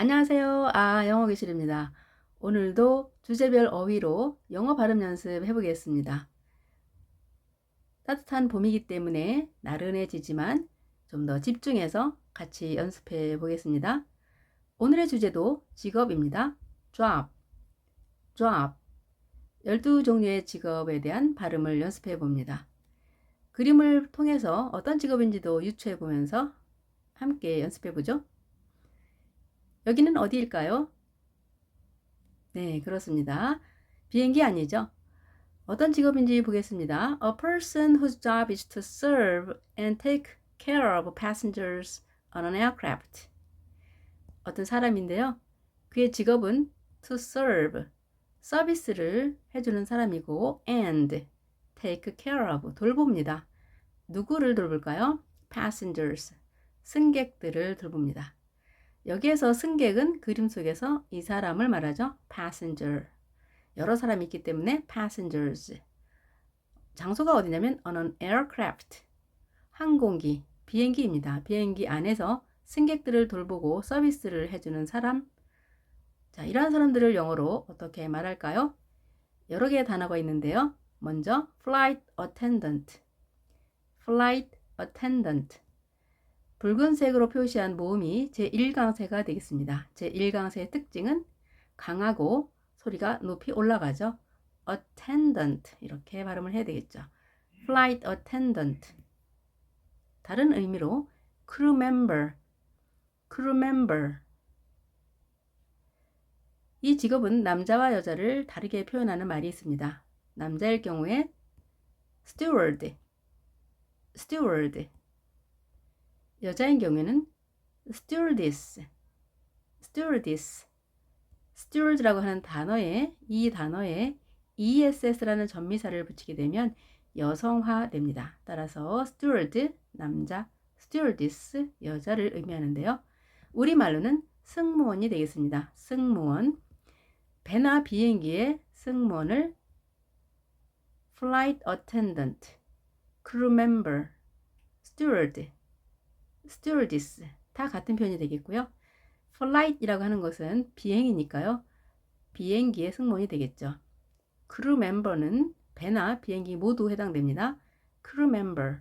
안녕하세요. 영어 교실입니다. 오늘도 주제별 어휘로 영어 발음 연습해 보겠습니다. 따뜻한 봄이기 때문에 나른해지지만 좀 더 집중해서 같이 연습해 보겠습니다. 오늘의 주제도 직업입니다. job, job. 12종류의 직업에 대한 발음을 연습해 봅니다. 그림을 통해서 어떤 직업인지도 유추해 보면서 함께 연습해 보죠. 여기는 어디일까요? 네, 그렇습니다. 비행기 아니죠? 어떤 직업인지 보겠습니다. A person whose job is to serve and take care of passengers on an aircraft. 어떤 사람인데요. 그의 직업은 to serve, 서비스를 해주는 사람이고 and take care of, 돌봅니다. 누구를 돌볼까요? passengers, 승객들을 돌봅니다. 여기에서 승객은 그림 속에서 이 사람을 말하죠. passenger. 여러 사람이 있기 때문에 passengers. 장소가 어디냐면 on an aircraft. 항공기, 비행기입니다. 비행기 안에서 승객들을 돌보고 서비스를 해주는 사람. 자, 이러한 사람들을 영어로 어떻게 말할까요? 여러 개의 단어가 있는데요. 먼저 flight attendant. flight attendant. 붉은색으로 표시한 모음이 제1강세가 되겠습니다. 제1강세의 특징은 강하고 소리가 높이 올라가죠. attendant 이렇게 발음을 해야 되겠죠. flight attendant. 다른 의미로 crew member, crew member. 이 직업은 남자와 여자를 다르게 표현하는 말이 있습니다. 남자일 경우에 steward, steward. 여자인 경우에는 stewardess, stewardess. steward라고 하는 단어에 이 단어에 ESS라는 전미사를 붙이게 되면 여성화 됩니다. 따라서 steward 남자, stewardess 여자를 의미하는데요. 우리말로는 승무원이 되겠습니다. 승무원. 배나 비행기의 승무원을 flight attendant, crew member, steward, stewardess 다 같은 표현이 되겠고요. flight이라고 하는 것은 비행이니까요. 비행기의 승무원이 되겠죠. crew member는 배나 비행기 모두 해당됩니다. crew member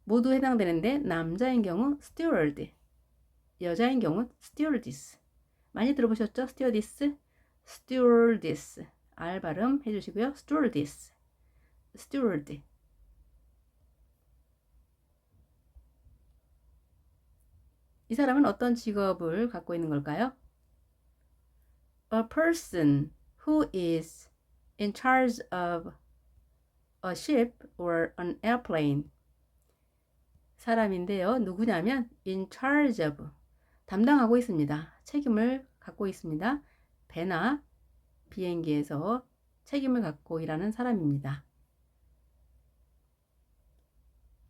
모두 해당되는데 남자인 경우 steward, 여자인 경우 stewardess. 많이 들어보셨죠? stewardess, stewardess. R 발음 해주시고요. stewardess, steward. 이 사람은 어떤 직업을 갖고 있는 걸까요? A person who is in charge of a ship or an airplane. 사람인데요. 누구냐면 in charge of, 담당하고 있습니다. 책임을 갖고 있습니다. 배나 비행기에서 책임을 갖고 일하는 사람입니다.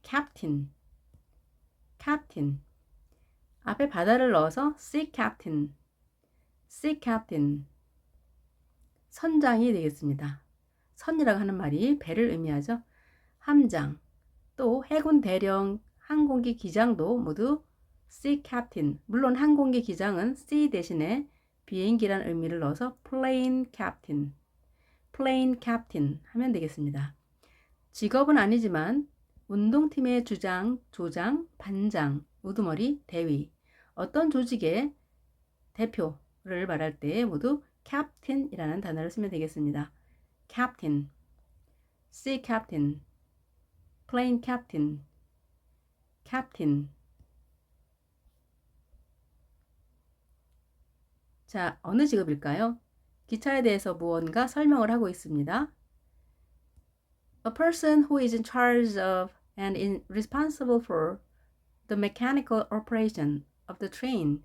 captain, captain. 앞에 바다를 넣어서 sea captain, sea captain. 선장이 되겠습니다. 선이라고 하는 말이 배를 의미하죠. 함장, 또 해군 대령, 항공기 기장도 모두 sea captain. 물론 항공기 기장은 sea 대신에 비행기란 의미를 넣어서 plane captain, plane captain 하면 되겠습니다. 직업은 아니지만 운동팀의 주장, 조장, 반장, 우두머리, 대위, 어떤 조직의 대표를 말할 때 모두 captain이라는 단어를 쓰면 되겠습니다. captain, sea captain, plane captain, captain. 자, 어느 직업일까요? 기차에 대해서 무언가 설명을 하고 있습니다. A person who is in charge of and is responsible for the mechanical operation of the train,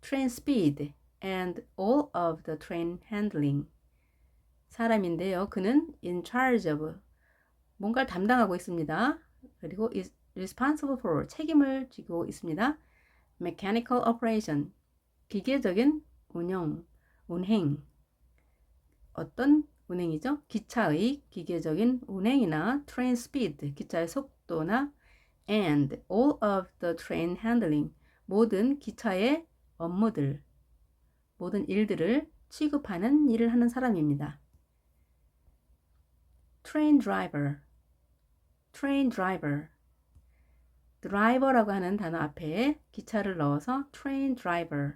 train speed, and all of the train handling. 사람인데요. 그는 in charge of, 뭔가를 담당하고 있습니다. 그리고 is responsible for, 책임을 지고 있습니다. mechanical operation, 기계적인 운영, 운행. 어떤 운행이죠? 기차의 기계적인 운행이나 train speed, 기차의 속도나 and all of the train handling, 모든 기차의 업무들, 모든 일들을 취급하는 일을 하는 사람입니다. train driver, train driver. 드라이버라고 하는 단어 앞에 기차를 넣어서 train driver.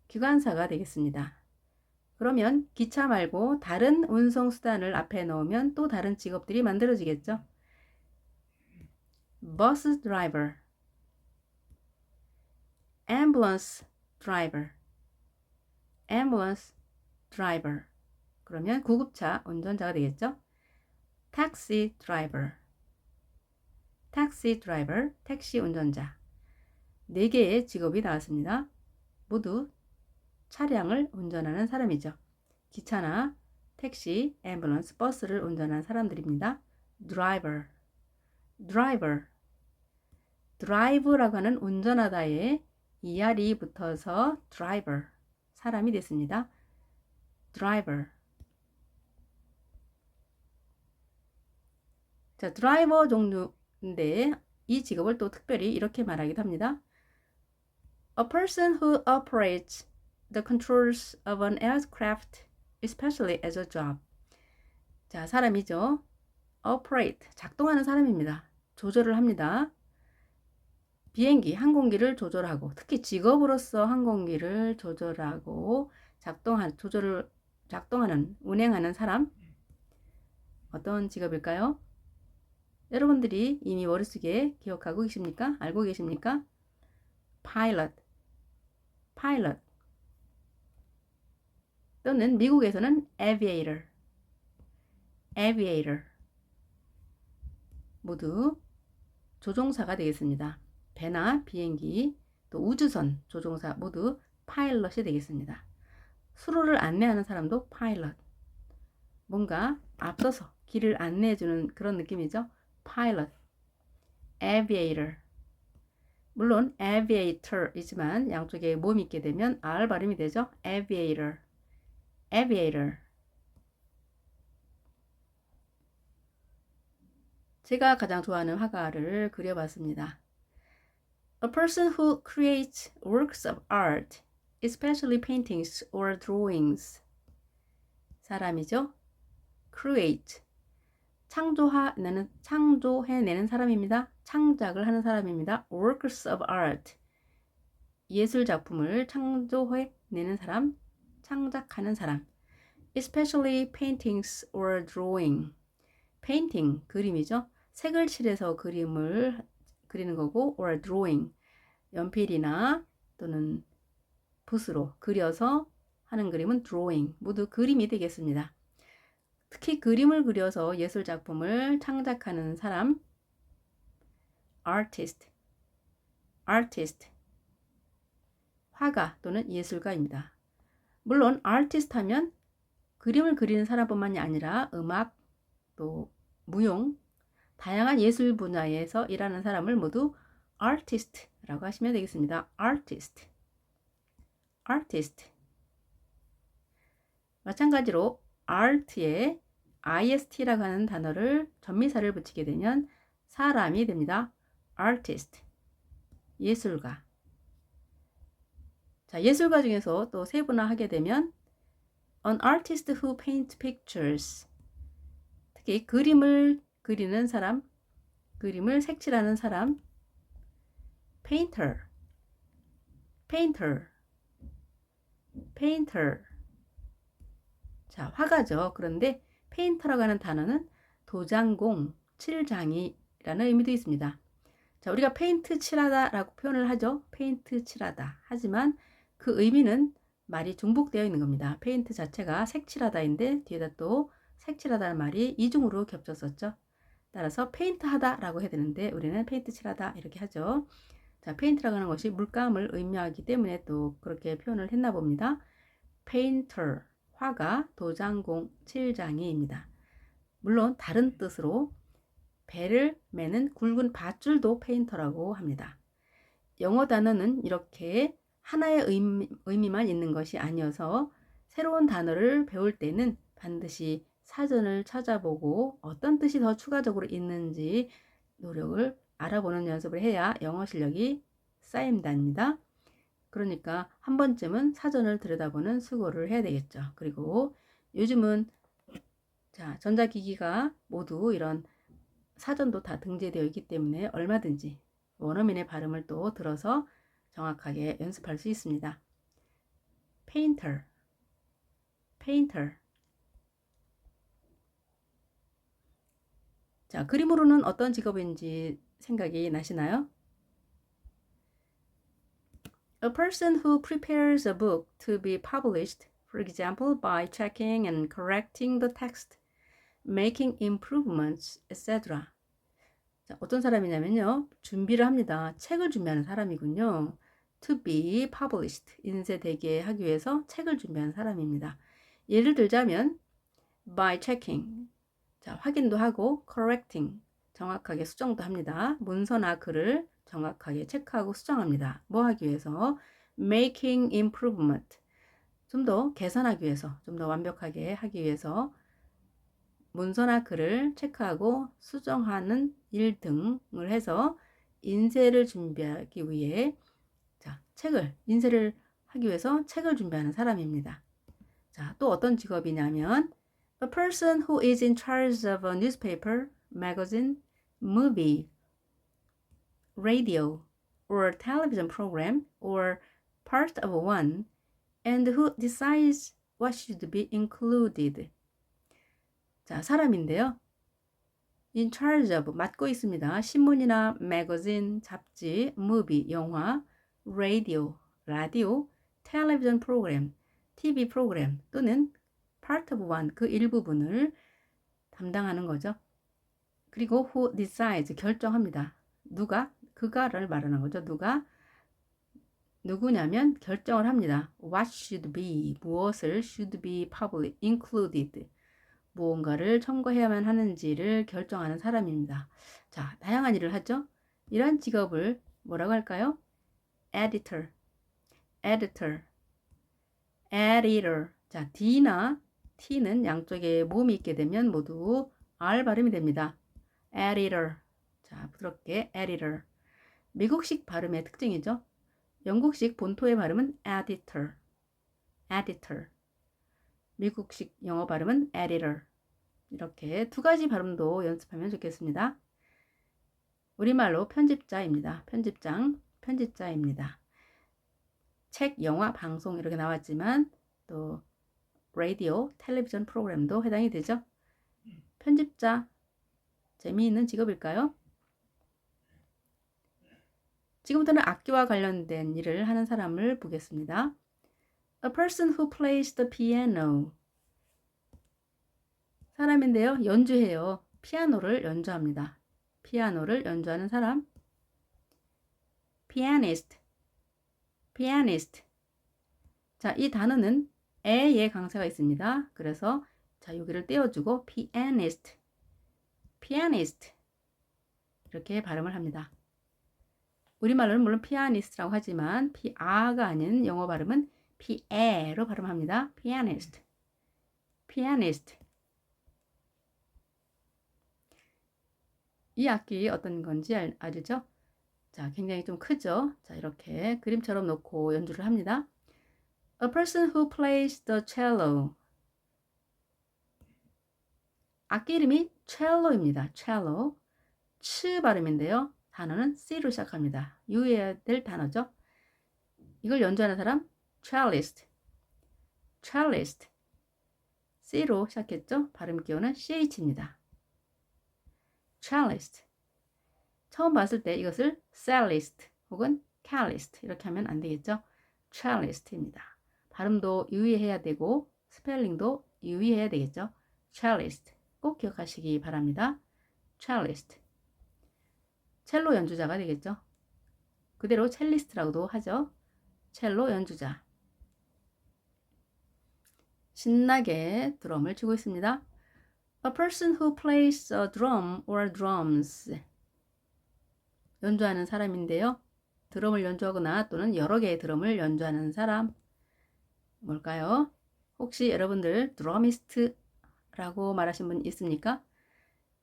기관사가 되겠습니다. 그러면 기차 말고 다른 운송수단을 앞에 넣으면 또 다른 직업들이 만들어지겠죠. bus driver, ambulance driver, ambulance driver. 그러면 구급차 운전자가 되겠죠. taxi driver, taxi driver, 택시 운전자. 4개의 직업이 나왔습니다. 모두 차량을 운전하는 사람이죠. 기차나 택시, 앰뷸런스, 버스를 운전하는 사람들입니다. driver, driver. drive라고 하는 운전하다에 ER이 붙어서 driver, 사람이 됐습니다. driver. 자, 드라이버 종류인데 이 직업을 또 특별히 이렇게 말하기도 합니다. A person who operates the controls of an aircraft, especially as a job. 자, 사람이죠. operate, 작동하는 사람입니다. 조절을 합니다. 비행기, 항공기를 조절하고, 특히 직업으로서 항공기를 조절하고, 작동하는, 운행하는 사람. 어떤 직업일까요? 여러분들이 이미 머릿속에 기억하고 계십니까? 알고 계십니까? pilot, pilot. 또는 미국에서는 aviator, aviator. 모두 조종사가 되겠습니다. 배나 비행기, 또 우주선 조종사 모두 파일럿이 되겠습니다. 수로를 안내하는 사람도 파일럿. 뭔가 앞서서 길을 안내해주는 그런 느낌이죠. 파일럿, aviator. 물론 aviator이지만 양쪽에 몸이 있게 되면 R 발음이 되죠. aviator, aviator. 제가 가장 좋아하는 화가를 그려봤습니다. A person who creates works of art, especially paintings or drawings. 사람이죠. create, 창조해내는 사람입니다. 창작을 하는 사람입니다. works of art, 예술 작품을 창조해내는 사람, 창작하는 사람. especially paintings or drawing. painting, 그림이죠. 색을 칠해서 그림을 그리는 거고, or drawing, 연필이나 또는 붓으로 그려서 하는 그림은 drawing, 모두 그림이 되겠습니다. 특히 그림을 그려서 예술 작품을 창작하는 사람, artist, artist, 화가 또는 예술가입니다. 물론 artist 하면 그림을 그리는 사람뿐만이 아니라 음악, 또 무용, 다양한 예술 분야에서 일하는 사람을 모두 artist라고 하시면 되겠습니다. artist, artist. 마찬가지로 art에 ist라고 하는 단어를 전미사를 붙이게 되면 사람이 됩니다. artist, 예술가. 자, 예술가 중에서 또 세분화하게 되면 an artist who paints pictures. 특히 그림을 그리는 사람, 그림을 색칠하는 사람, painter, painter, painter. 자, 화가죠. 그런데 페인터라고 하는 단어는 도장공, 칠장이라는 의미도 있습니다. 자, 우리가 페인트 칠하다라고 표현을 하죠. 페인트 칠하다. 하지만 그 의미는 말이 중복되어 있는 겁니다. 페인트 자체가 색칠하다인데 뒤에다 또 색칠하다는 말이 이중으로 겹쳤었죠. 따라서 페인트하다라고 해야 되는데 우리는 페인트 칠하다 이렇게 하죠. 자, 페인트라고 하는 것이 물감을 의미하기 때문에 또 그렇게 표현을 했나 봅니다. painter, 화가, 도장공, 칠장이입니다. 물론 다른 뜻으로 배를 매는 굵은 밧줄도 페인터라고 합니다. 영어 단어는 이렇게 하나의 의미만 있는 것이 아니어서 새로운 단어를 배울 때는 반드시 사전을 찾아보고 어떤 뜻이 더 추가적으로 있는지 노력을 알아보는 연습을 해야 영어 실력이 쌓입니다. 그러니까 한 번쯤은 사전을 들여다보는 수고를 해야 되겠죠. 그리고 요즘은 자, 전자기기가 모두 이런 사전도 다 등재되어 있기 때문에 얼마든지 원어민의 발음을 또 들어서 정확하게 연습할 수 있습니다. painter, painter. 자, 그림으로는 어떤 직업인지 생각이 나시나요? A person who prepares a book to be published, for example, by checking and correcting the text, making improvements, etc. 자, 어떤 사람이냐면요. 준비를 합니다. 책을 준비하는 사람이군요. To be published, 인쇄되게 하기 위해서 책을 준비하는 사람입니다. 예를 들자면 by checking, 자, 확인도 하고 correcting, 정확하게 수정도 합니다. 문서나 글을 정확하게 체크하고 수정합니다. 뭐 하기 위해서? making improvement, 좀 더 개선하기 위해서, 좀 더 완벽하게 하기 위해서 문서나 글을 체크하고 수정하는 일 등을 해서 인쇄를 준비하기 위해 자, 인쇄를 하기 위해서 책을 준비하는 사람입니다. 자, 또 어떤 직업이냐면 a person who is in charge of a newspaper, magazine, movie, radio, or television program, or part of one, and who decides what should be included. 자, 사람인데요. in charge of, 맡고 있습니다. 신문이나 매거진, 잡지, 무비, 영화, 라디오, 텔레비전 프로그램, TV 프로그램 또는 part of one, 그 일부분을 담당하는 거죠. 그리고 who decides, 결정합니다. 누가? 그가를 말하는 거죠. 누구냐면 결정을 합니다. what should be, 무엇을 should be public, included, 무언가를 첨가해야만 하는지를 결정하는 사람입니다. 자, 다양한 일을 하죠. 이런 직업을 뭐라고 할까요? editor. 자, D나 T는 양쪽에 모음이 있게 되면 모두 R 발음이 됩니다. editor. 자, 부드럽게 editor. 미국식 발음의 특징이죠. 영국식 본토의 발음은 editor. 미국식 영어 발음은 editor. 이렇게 두 가지 발음도 연습하면 좋겠습니다. 우리말로 편집자입니다. 편집자입니다. 책, 영화, 방송 이렇게 나왔지만 또 라디오, 텔레비전 프로그램도 해당이 되죠. 편집자, 재미있는 직업일까요? 지금부터는 악기와 관련된 일을 하는 사람을 보겠습니다. A person who plays the piano. 사람인데요. 연주해요. 피아노를 연주합니다. 피아노를 연주하는 사람. pianist. 자, 이 단어는 에의 강세가 있습니다. 그래서 자, 여기를 떼어주고 pianist. 이렇게 발음을 합니다. 우리말로는 물론 피아니스트라고 하지만 피아가 아닌 영어 발음은 피에로 발음합니다. pianist. 이 악기 어떤 건지 아시죠? 자, 굉장히 좀 크죠? 자, 이렇게 그림처럼 놓고 연주를 합니다. A person who plays the cello. 악기 이름이 cello입니다. cello. 치 발음인데요. 단어는 C로 시작합니다. 유의해야 될 단어죠. 이걸 연주하는 사람 cellist. C로 시작했죠. 발음 기호는 CH입니다. cellist. 처음 봤을 때 이것을 cellist 혹은 cellist 이렇게 하면 안 되겠죠. cellist입니다. 발음도 유의해야 되고 스펠링도 유의해야 되겠죠. cellist 꼭 기억하시기 바랍니다. cellist. 첼로 연주자가 되겠죠. 그대로 첼리스트라고도 하죠. 첼로 연주자. 신나게 드럼을 치고 있습니다. A person who plays a drum or drums. 연주하는 사람인데요. 드럼을 연주하거나 또는 여러 개의 드럼을 연주하는 사람. 뭘까요? 혹시 여러분들 드러미스트라고 말하신 분 있습니까?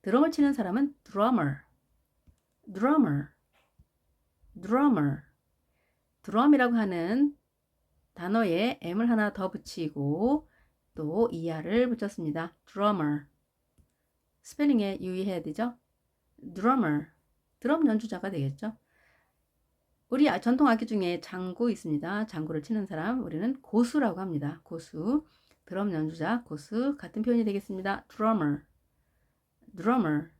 드럼을 치는 사람은 drummer. drum이라고 하는 단어에 m을 하나 더 붙이고 또 er를 붙였습니다. drummer. 스펠링에 유의해야 되죠? drummer. 드럼 연주자가 되겠죠? 우리 전통 악기 중에 장구 있습니다. 장구를 치는 사람 우리는 고수라고 합니다. 고수. 드럼 연주자, 고수 같은 표현이 되겠습니다. drummer. drummer.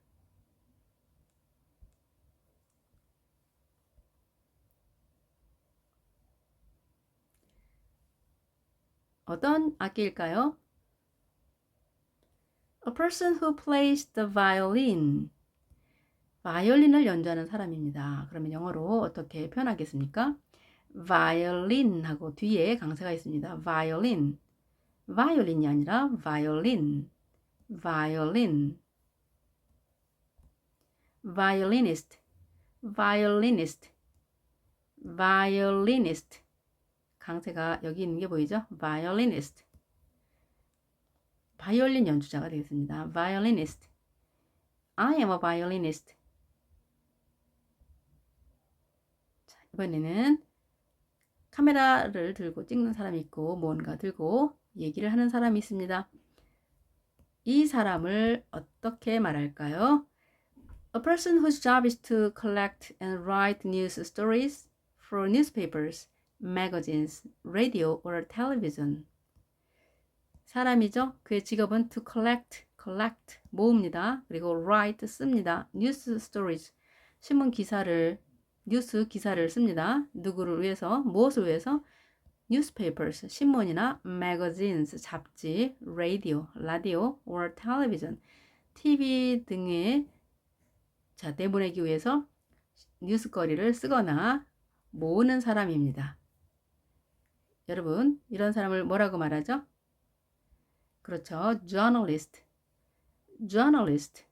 어떤 악기일까요? A person who plays the violin. 바이올린을 연주하는 사람입니다. 그러면 영어로 어떻게 표현하겠습니까? violin 하고 뒤에 강세가 있습니다. violin. 바이올린이 아니라 violin. violin. violinist. violinist. violinist. 강세가 여기 있는 게 보이죠? violinist. 바이올린 연주자가 되겠습니다. violinist. I am a violinist. 자, 이번에는 카메라를 들고 찍는 사람이 있고 뭔가 들고 얘기를 하는 사람이 있습니다. 이 사람을 어떻게 말할까요? A person whose job is to collect and write news stories for newspapers, magazines, radio or television. 사람이죠. 그의 직업은 to collect, 모읍니다. 그리고 write, 씁니다. news stories, 신문 기사를, 뉴스 기사를 씁니다. 누구를 위해서, 무엇을 위해서? newspapers, 신문이나 magazines, 잡지, radio, 라디오, or television, TV 등의 내보내기 위해서 뉴스거리를 쓰거나 모으는 사람입니다. 여러분, 이런 사람을 뭐라고 말하죠? 그렇죠. journalist. journalist.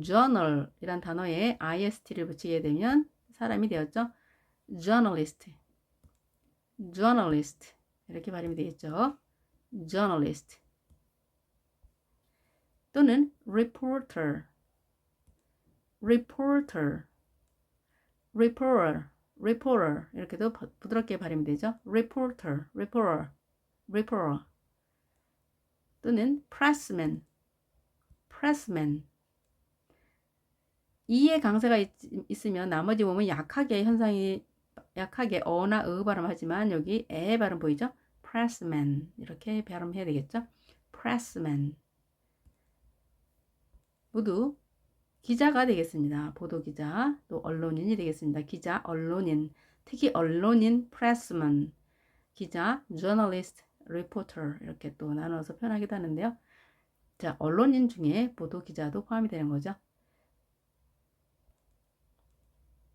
journal이란 단어에 ist를 붙이게 되면 사람이 되었죠. journalist. journalist. 이렇게 발음이 되겠죠. journalist. 또는 reporter. reporter. reporter. reporter. 이렇게도 부드럽게 발음이 되죠. reporter. reporter. reporter. 또는 pressman. pressman. 이의 강세가 있으면 나머지 몸은 약하게 현상이 약하게 어나 으 발음하지만 여기 에 발음 보이죠? pressman. 이렇게 발음해야 되겠죠? pressman. 모두 기자가 되겠습니다. 보도기자, 또 언론인이 되겠습니다. 기자, 언론인, 특히 언론인, pressman, 기자, journalist, reporter 이렇게 또 나눠서 표현하기도 하는데요. 자, 언론인 중에 보도기자도 포함이 되는 거죠.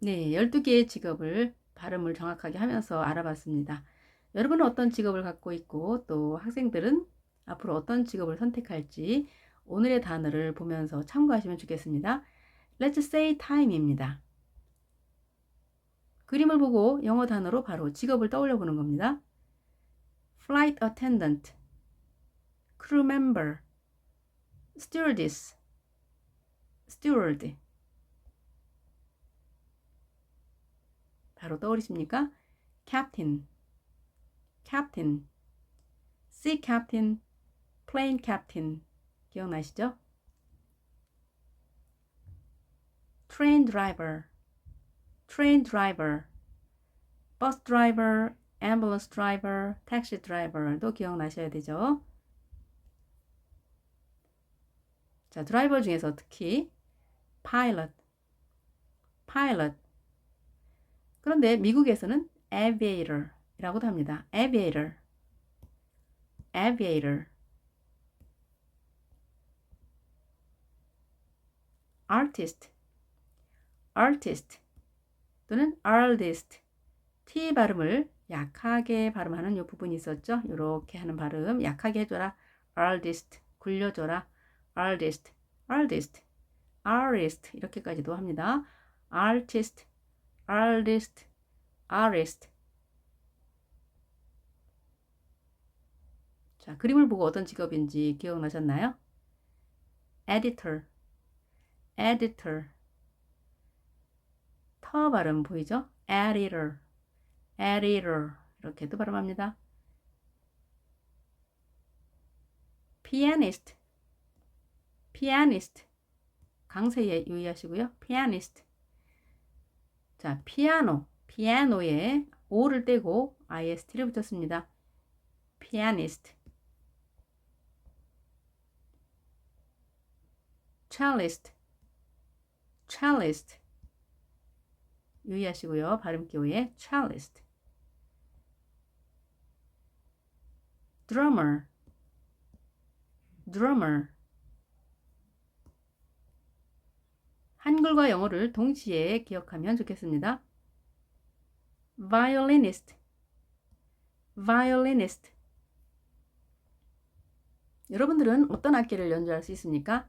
네, 12개의 직업을 발음을 정확하게 하면서 알아봤습니다. 여러분은 어떤 직업을 갖고 있고 또 학생들은 앞으로 어떤 직업을 선택할지 오늘의 단어를 보면서 참고하시면 좋겠습니다. Let's say time입니다. 그림을 보고 영어 단어로 바로 직업을 떠올려 보는 겁니다. Flight attendant, crew member, stewardess, steward. 바로 떠오르십니까? Captain, captain, sea captain, plane captain. 기억나시죠? train driver, train driver, bus driver, ambulance driver, taxi driver도 기억나셔야 되죠. 자, 드라이버 중에서 특히 pilot, pilot. 그런데 미국에서는 aviator이라고도 합니다. aviator, aviator. artist, artist 또는 artist. T 발음을 약하게 발음하는 이 부분이 있었죠. 이렇게 하는 발음 약하게 해줘라. artist, 굴려줘라. artist, artist, artist 이렇게까지도 합니다. artist, artist, artist. 자, 그림을 보고 어떤 직업인지 기억나셨나요? editor, editor. 터 발음 보이죠? editor, editor 이렇게도 발음합니다. pianist, pianist 강세에 유의하시고요. pianist. 자, 피아노에 o를 떼고 ist를 붙였습니다. pianist. cellist, cellist 유의하시고요. 발음 기호에 cellist. drummer, drummer. 한글과 영어를 동시에 기억하면 좋겠습니다. violinist, violinist. 여러분들은 어떤 악기를 연주할 수 있습니까?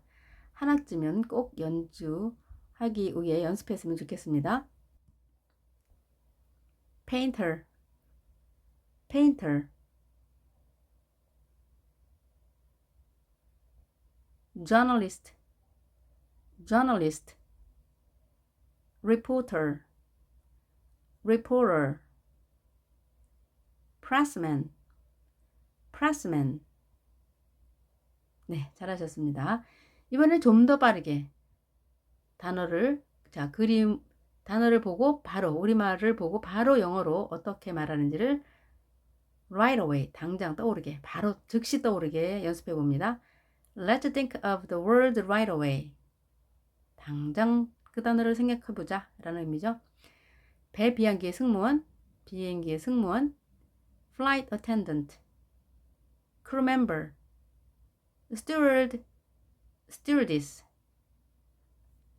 한 학쯤은 꼭 연주하기 위해 연습했으면 좋겠습니다. painter, painter. journalist, journalist. reporter, reporter. pressman, pressman. 네, 잘하셨습니다. 이번에 좀 더 빠르게 단어를 단어를 보고 바로 우리말을 보고 바로 영어로 어떻게 말하는지를 right away 당장 떠오르게 바로 즉시 떠오르게 연습해 봅니다. Let's think of the word right away. 당장 그 단어를 생각해 보자 라는 의미죠. 배 비행기의 승무원, 비행기의 승무원, flight attendant, crew member, steward, stewardess.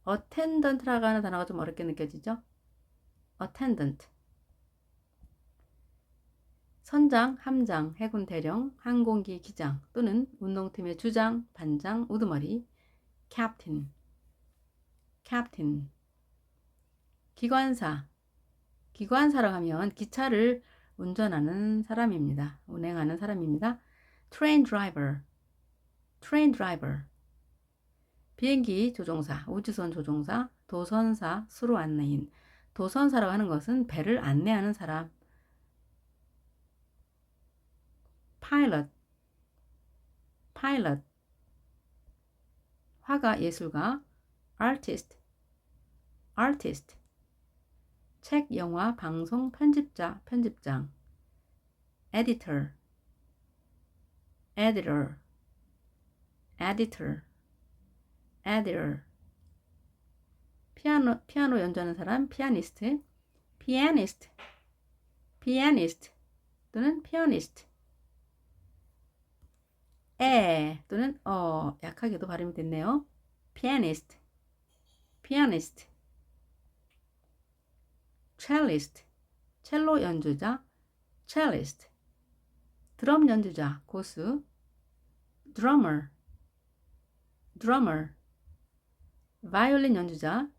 attendant라고 하는 단어가 좀 어렵게 느껴지죠? attendant. 선장, 함장, 해군 대령, 항공기 기장 또는 운동팀의 주장, 반장, 우두머리, captain, captain. 기관사, 기관사라고 하면 기차를 운전하는 사람입니다. 운행하는 사람입니다. train driver, train driver. 비행기 조종사, 우주선 조종사, 도선사, 수로 안내인. 도선사라고 하는 것은 배를 안내하는 사람. pilot, pilot. 화가, 예술가, artist, artist. 책, 영화, 방송, 편집자, 편집장. editor, editor, editor, editor. 피아노 연주하는 사람, 피아니스트, pianist, pianist 또는 pianist. 또는 약하게도 발음이 됐네요. pianist, pianist. cellist, 첼로 연주자, cellist. 드럼 연주자, 고수, drummer, drummer. 바이올린 연주자,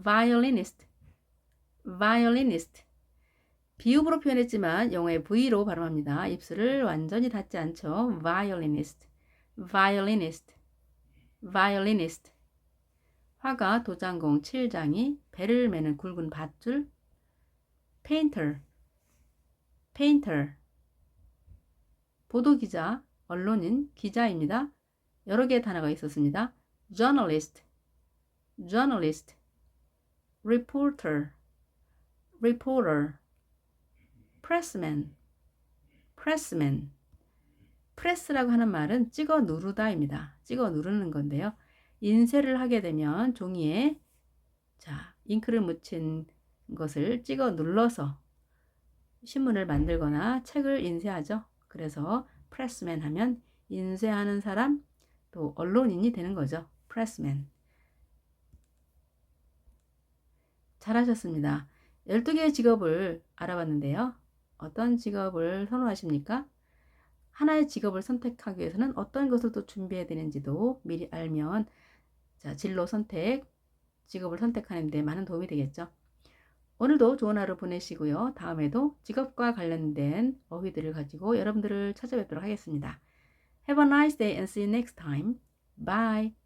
violinist, violinist. 비읍으로 표현했지만 영어의 V로 발음합니다. 입술을 완전히 닫지 않죠. violinist, violinist, violinist. 화가, 도장공, 칠장이, 배를 매는 굵은 밧줄, painter, painter. 보도기자, 언론인, 기자입니다. 여러 개의 단어가 있었습니다. journalist, journalist, reporter, reporter. pressman, pressman. press라고 하는 말은 찍어 누르다입니다. 찍어 누르는 건데요. 인쇄를 하게 되면 종이에 잉크를 묻힌 것을 찍어 눌러서 신문을 만들거나 책을 인쇄하죠. 그래서 pressman 하면 인쇄하는 사람, 또 언론인이 되는 거죠. pressman. 잘하셨습니다. 12개의 직업을 알아봤는데요. 어떤 직업을 선호하십니까? 하나의 직업을 선택하기 위해서는 어떤 것을 또 준비해야 되는지도 미리 알면 진로 선택, 직업을 선택하는 데 많은 도움이 되겠죠. 오늘도 좋은 하루 보내시고요. 다음에도 직업과 관련된 어휘들을 가지고 여러분들을 찾아뵙도록 하겠습니다. Have a nice day and see you next time. Bye.